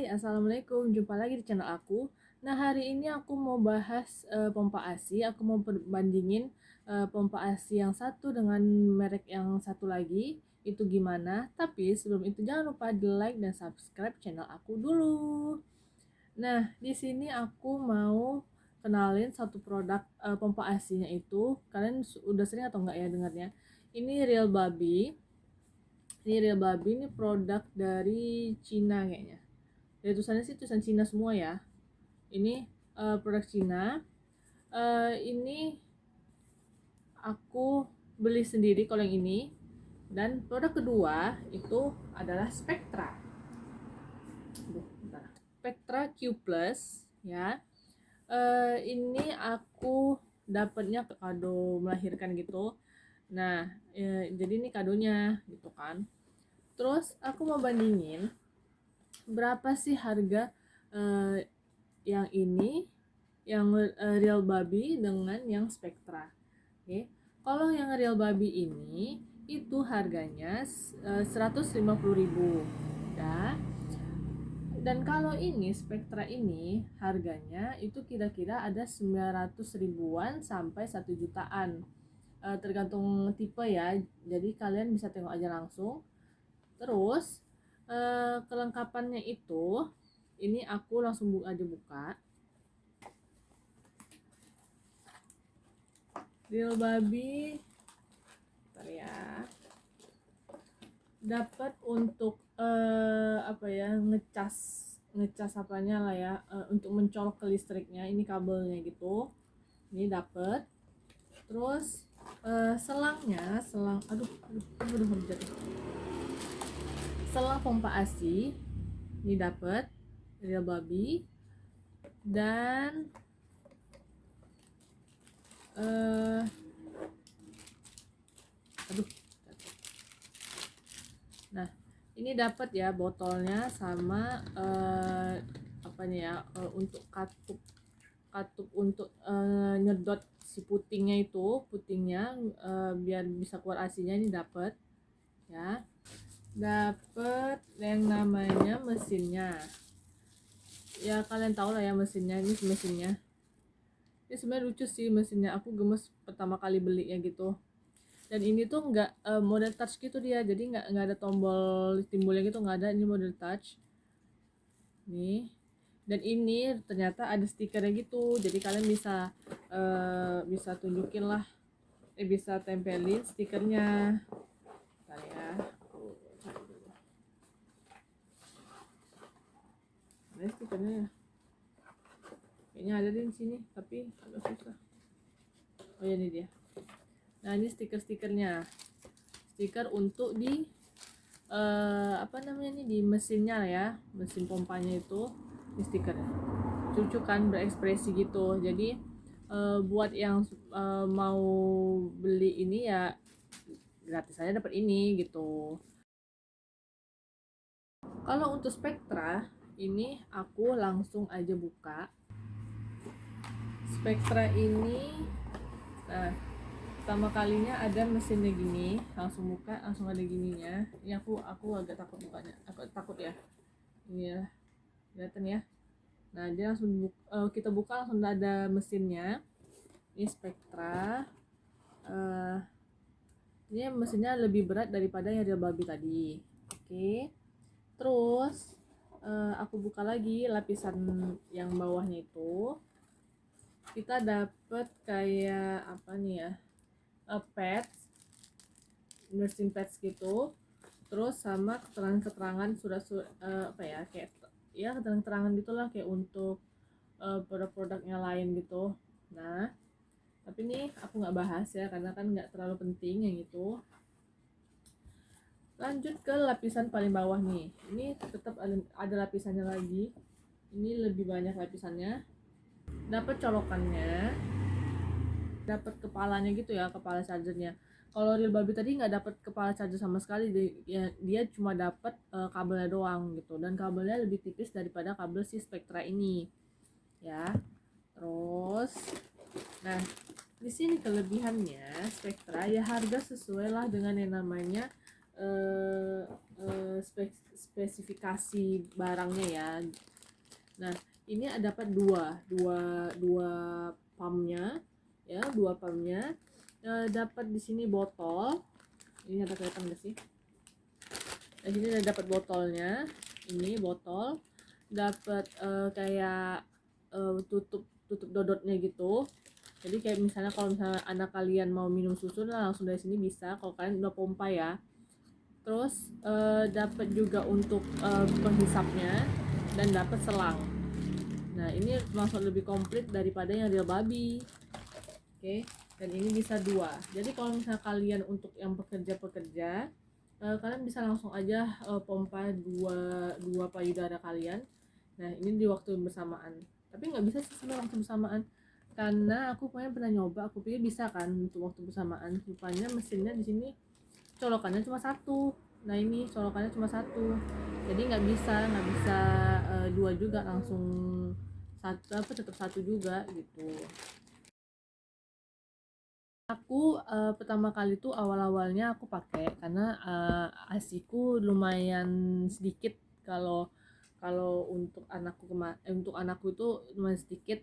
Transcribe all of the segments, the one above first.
Assalamualaikum. Jumpa lagi di channel aku. Nah, hari ini aku mau bahas pompa ASI. Aku mau perbandingin pompa ASI yang satu dengan merek yang satu lagi. Itu gimana? Tapi sebelum itu jangan lupa di like dan subscribe channel aku dulu. Nah, di sini aku mau kenalin satu produk pompa ASI-nya itu. Kalian udah sering atau enggak ya dengarnya? Ini Real Baby. Ini produk dari Cina kayaknya. Dari tulisannya sih tulisan Cina semua ya. Ini produk Cina. Ini aku beli sendiri kalau yang ini. Dan produk kedua itu adalah Spectra. Spectra Q Plus ya. Ini aku dapatnya ke kado melahirkan gitu. Nah, jadi ini kadonya gitu kan. Terus aku mau bandingin berapa sih harga yang ini, yang Real Baby dengan yang Spectra. Oke. Kalau yang Real Baby ini itu harganya 150.000 ya. Dan kalau ini Spectra ini harganya itu kira-kira ada 900 ribuan sampai 1 jutaan. Tergantung tipe ya. Jadi kalian bisa tengok aja langsung. Terus kelengkapannya itu ini aku langsung aja buka. Real Baby, bentar ya, dapat untuk ngecas apanya lah ya, untuk mencolok ke listriknya. Ini kabelnya gitu, ini dapat. Terus selangnya, selang selang pompa ASI ini dapat Real Baby. Dan nah ini dapat ya botolnya sama untuk katup untuk nyedot si putingnya biar bisa keluar asinya. Ini dapat ya. Dapat yang namanya mesinnya ya, kalian tahu lah ya mesinnya. Ini mesinnya, ini sebenarnya lucu sih mesinnya, aku gemes pertama kali beli ya gitu. Dan ini tuh nggak model touch gitu dia, jadi nggak ada tombol timbulnya gitu, nggak ada. Ini model touch nih. Dan ini ternyata ada stikernya gitu, jadi kalian bisa tunjukin lah, bisa tempelin stikernya. Bentar ya, aku cari dulu. Ada stikernya ya, kayaknya ada di sini tapi agak susah. Oh ya, ini dia. Nah, ini stiker-stikernya, stiker untuk di di mesinnya ya, mesin pompanya itu. Ini stikernya lucu kan, berekspresi gitu. Jadi buat yang mau beli ini ya gratis aja dapat ini gitu. Kalau untuk Spectra ini aku langsung aja buka Spectra ini. Nah, pertama kalinya ada mesinnya gini, langsung buka langsung ada gininya. Ini aku agak takut bukanya, aku takut ya. Ini ya, kelihatan ya. Nah, dia langsung kita buka langsung ada mesinnya. Ini Spectra. Ini mesinnya lebih berat daripada yang Real Baby tadi. Oke. Terus aku buka lagi lapisan yang bawahnya itu. Kita dapat kayak apa nih ya, pads, mesin pads gitu. Terus sama keterangan-keterangan kayak ya keterangan-keterangan gitulah, kayak untuk produk-produknya lain gitu. Nah, tapi ini aku nggak bahas ya karena kan nggak terlalu penting yang itu. Lanjut ke lapisan paling bawah nih. Ini tetap ada lapisannya lagi. Ini lebih banyak lapisannya. Dapat colokannya, dapat kepalanya gitu ya, kepala chargernya. Kalau Real Baby tadi nggak dapat kepala charger sama sekali, dia cuma dapat kabelnya doang gitu. Dan kabelnya lebih tipis daripada kabel si Spectra ini ya. Terus nah, di sini kelebihannya Spectra ya, harga sesuai lah dengan yang namanya eh, spesifikasi barangnya ya. Nah, ini dapat dua pumpnya ya, dua pumpnya. Dapat di sini botol. Ini ada kelihatan nggak sih? Di sini udah dapat botolnya. Ini botol. Dapat kayak tutup dodotnya gitu. Jadi kayak misalnya kalau misalnya anak kalian mau minum susu, nah langsung dari sini bisa. Kalau kalian udah pompa ya. Terus dapat juga untuk penghisapnya dan dapat selang. Nah ini langsung lebih komplit daripada yang real babi. Oke, dan ini bisa dua. Jadi kalau misalnya kalian untuk yang pekerja kalian bisa langsung aja pompa dua payudara kalian. Nah ini di waktu bersamaan, tapi nggak bisa sih sebenarnya waktu bersamaan, karena aku pernah nyoba, aku pikir bisa kan untuk waktu bersamaan, rupanya mesinnya di sini colokannya cuma satu. Nah ini colokannya cuma satu, jadi nggak bisa dua juga, langsung satu apa tetap satu juga gitu. Aku pertama kali tuh awal-awalnya aku pakai karena asiku lumayan sedikit. Kalau kalau untuk anakku itu lumayan sedikit,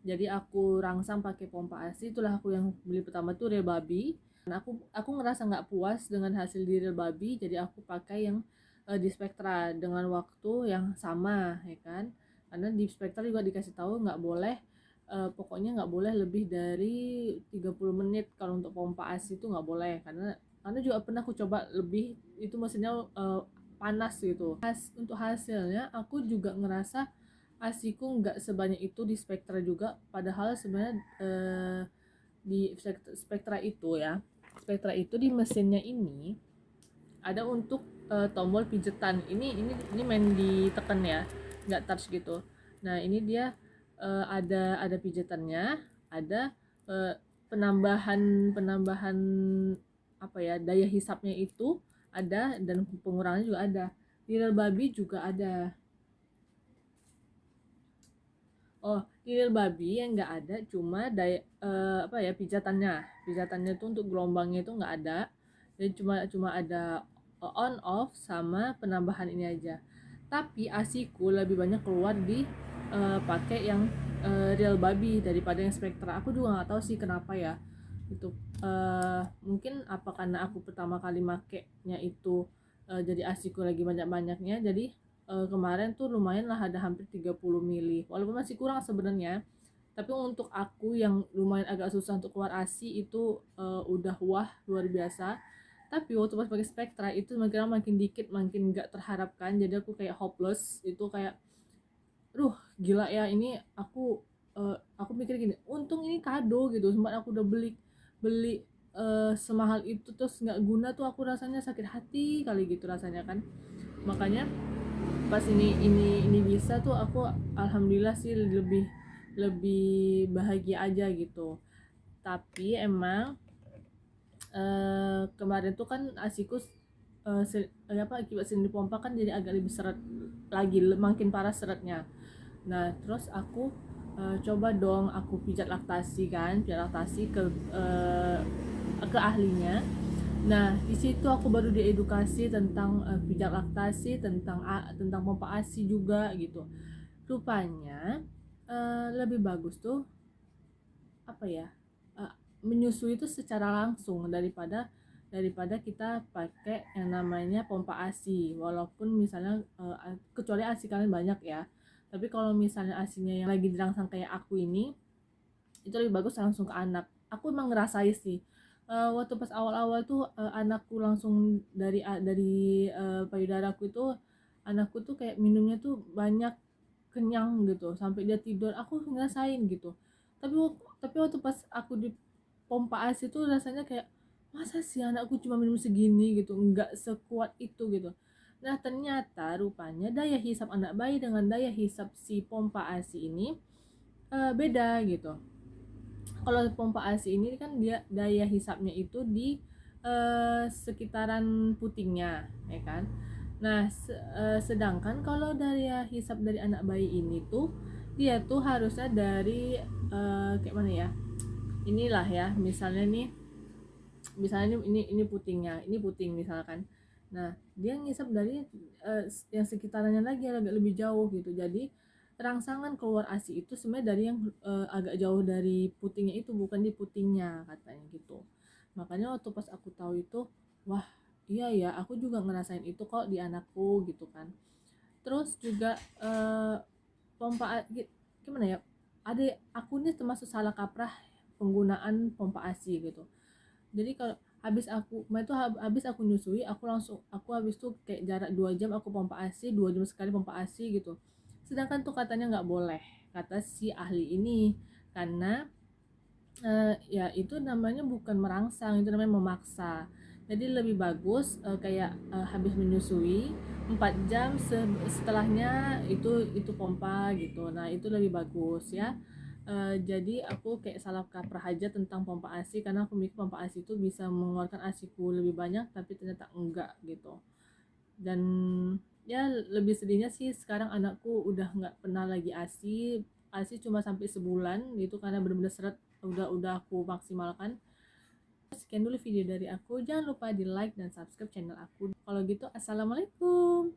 jadi aku rangsang pakai pompa asi. Itulah aku yang beli pertama tuh Real Baby. Dan aku ngerasa nggak puas dengan hasil di Real Baby, jadi aku pakai yang di Spectra dengan waktu yang sama ya kan, karena di Spectra juga dikasih tahu nggak boleh pokoknya nggak boleh lebih dari 30 menit kalau untuk pompa ASI itu nggak boleh, karena juga pernah aku coba lebih, itu mesinnya panas gitu. Untuk hasilnya aku juga ngerasa ASIku nggak sebanyak itu di Spectra juga, padahal sebenarnya di Spectra itu ya, Spectra itu di mesinnya ini ada untuk tombol pijetan. Ini main ditekan ya, nggak touch gitu. Nah ini dia ada pijatannya, ada uh, penambahan penambahan apa ya, daya hisapnya itu ada, dan pengurangannya juga ada. Di Real Babi juga ada. Oh, di Real Babi yang nggak ada cuma daya apa ya, pijatannya itu untuk gelombangnya itu nggak ada. Jadi cuma cuma ada on off sama penambahan ini aja. Tapi asiku lebih banyak keluar di pakai yang Real Babi daripada yang Spectra. Aku juga nggak tahu sih kenapa ya. Itu mungkin apa karena aku pertama kali makainya itu jadi asiku lagi banyak-banyaknya, jadi kemarin tuh lumayan lah, ada hampir 30 mili, walaupun masih kurang sebenarnya, tapi untuk aku yang lumayan agak susah untuk keluar ASI itu udah wah luar biasa. Tapi waktu pas pakai Spectra itu makin dikit, makin nggak terharapkan, jadi aku kayak hopeless, itu kayak gila ya ini. Aku mikir gini, untung ini kado gitu, sempat aku udah beli beli semahal itu terus nggak guna tuh, aku rasanya sakit hati kali gitu rasanya kan. Makanya pas ini bisa tuh aku alhamdulillah sih lebih lebih bahagia aja gitu. Tapi emang kemarin tuh kan asikus akibat sering dipompa kan jadi agak lebih seret lagi, makin parah seretnya. Nah terus aku coba dong aku pijat laktasi ke ahlinya. Nah, di situ aku baru diedukasi tentang pijat laktasi, tentang pompa ASI juga gitu. Rupanya lebih bagus tuh apa ya? eh, Menyusui itu secara langsung daripada daripada kita pakai yang namanya pompa ASI. Walaupun misalnya kecuali ASI kalian banyak ya. Tapi kalau misalnya ASInya yang lagi dirangsang kayak aku ini, itu lebih bagus langsung ke anak. Aku emang ngerasain sih waktu pas awal-awal tuh anakku langsung dari payudaraku itu, anakku tuh kayak minumnya tuh banyak, kenyang gitu sampai dia tidur, aku ngerasain gitu. Tapi waktu pas aku di pompa ASI tuh rasanya kayak, masa sih anakku cuma minum segini gitu, nggak sekuat itu gitu. Nah ternyata rupanya daya hisap anak bayi dengan daya hisap si pompa ASI ini beda gitu. Kalau pompa ASI ini kan dia daya hisapnya itu di sekitaran putingnya ya kan. Nah sedangkan kalau daya hisap dari anak bayi ini tuh dia tuh harusnya dari kayak mana ya, inilah ya, misalnya ini putingnya, ini puting misalkan. Nah, dia ngisap dari yang sekitarannya lagi yang agak lebih jauh gitu. Jadi rangsangan keluar ASI itu sebenarnya dari yang agak jauh dari putingnya itu, bukan di putingnya katanya gitu. Makanya waktu pas aku tahu itu, wah iya ya, aku juga ngerasain itu kok di anakku gitu kan. Terus juga pompa gimana ya, ada aku ini termasuk salah kaprah penggunaan pompa ASI gitu. Jadi kalau habis aku nyusui, aku habis tuh kayak jarak 2 jam aku pompa ASI, 2 jam sekali pompa ASI gitu. Sedangkan tuh katanya nggak boleh, kata si ahli ini, karena ya itu namanya bukan merangsang, itu namanya memaksa. Jadi lebih bagus kayak habis menyusui 4 jam setelahnya itu pompa gitu. Nah, itu lebih bagus ya. Jadi aku kayak salah kaprah aja tentang pompa ASI, karena aku mikir pompa ASI itu bisa mengeluarkan ASIku lebih banyak, tapi ternyata enggak gitu. Dan ya lebih sedihnya sih sekarang anakku udah nggak pernah lagi ASI. ASI cuma sampai sebulan gitu, karena bener-bener seret udah aku maksimalkan. Sekian dulu video dari aku, jangan lupa di like dan subscribe channel aku. Kalau gitu, assalamualaikum.